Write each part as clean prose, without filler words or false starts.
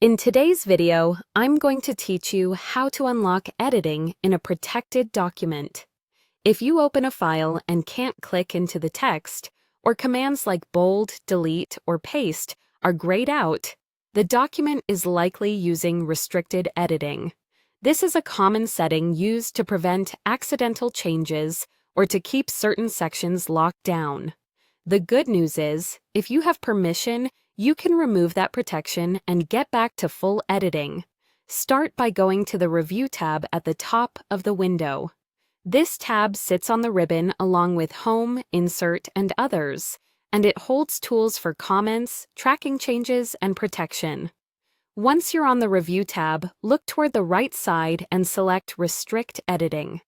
In today's video, I'm going to teach you how to unlock editing in a protected document. If you open a file and can't click into the text, or commands like bold, delete, or paste are grayed out, the document is likely using restricted editing. This is a common setting used to prevent accidental changes or to keep certain sections locked down. The good news is, if you have permission, you can remove that protection and get back to full editing. Start by going to the Review tab at the top of the window. This tab sits on the ribbon along with Home, Insert, and Others, and it holds tools for comments, tracking changes, and protection. Once you're on the Review tab, look toward the right side and select Restrict Editing.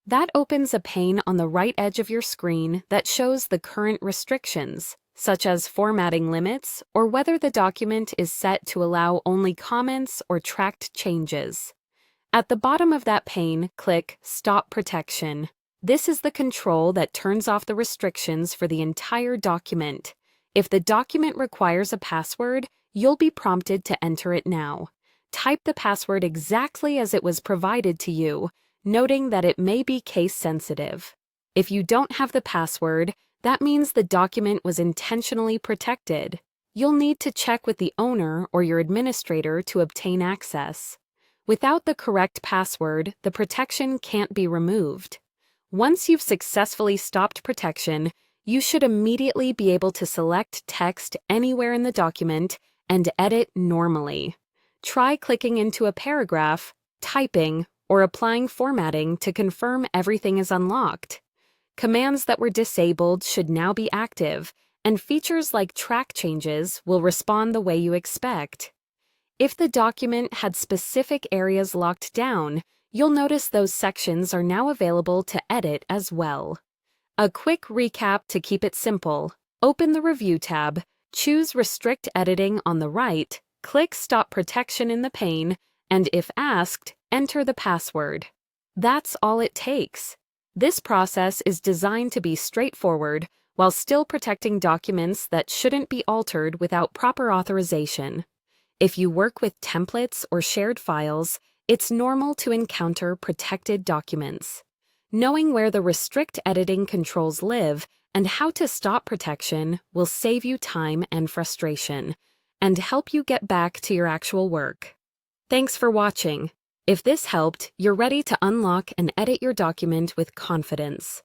That opens a pane on the right edge of your screen that shows the current restrictions, such as formatting limits or whether the document is set to allow only comments or tracked changes. At the bottom of that pane, click Stop Protection. This is the control that turns off the restrictions for the entire document. If the document requires a password, you'll be prompted to enter it now. Type the password exactly as it was provided to you, noting that it may be case-sensitive. If you don't have the password, that means the document was intentionally protected. You'll need to check with the owner or your administrator to obtain access. Without the correct password, the protection can't be removed. Once you've successfully stopped protection, you should immediately be able to select text anywhere in the document and edit normally. Try clicking into a paragraph, typing, or applying formatting to confirm everything is unlocked. Commands that were disabled should now be active, and features like track changes will respond the way you expect. If the document had specific areas locked down, you'll notice those sections are now available to edit as well. A quick recap to keep it simple: open the Review tab, choose Restrict Editing on the right, click Stop Protection in the pane, and if asked, enter the password. That's all it takes. This process is designed to be straightforward while still protecting documents that shouldn't be altered without proper authorization. If you work with templates or shared files, it's normal to encounter protected documents. Knowing where the restrict editing controls live and how to stop protection will save you time and frustration, and help you get back to your actual work. Thanks for watching. If this helped, you're ready to unlock and edit your document with confidence.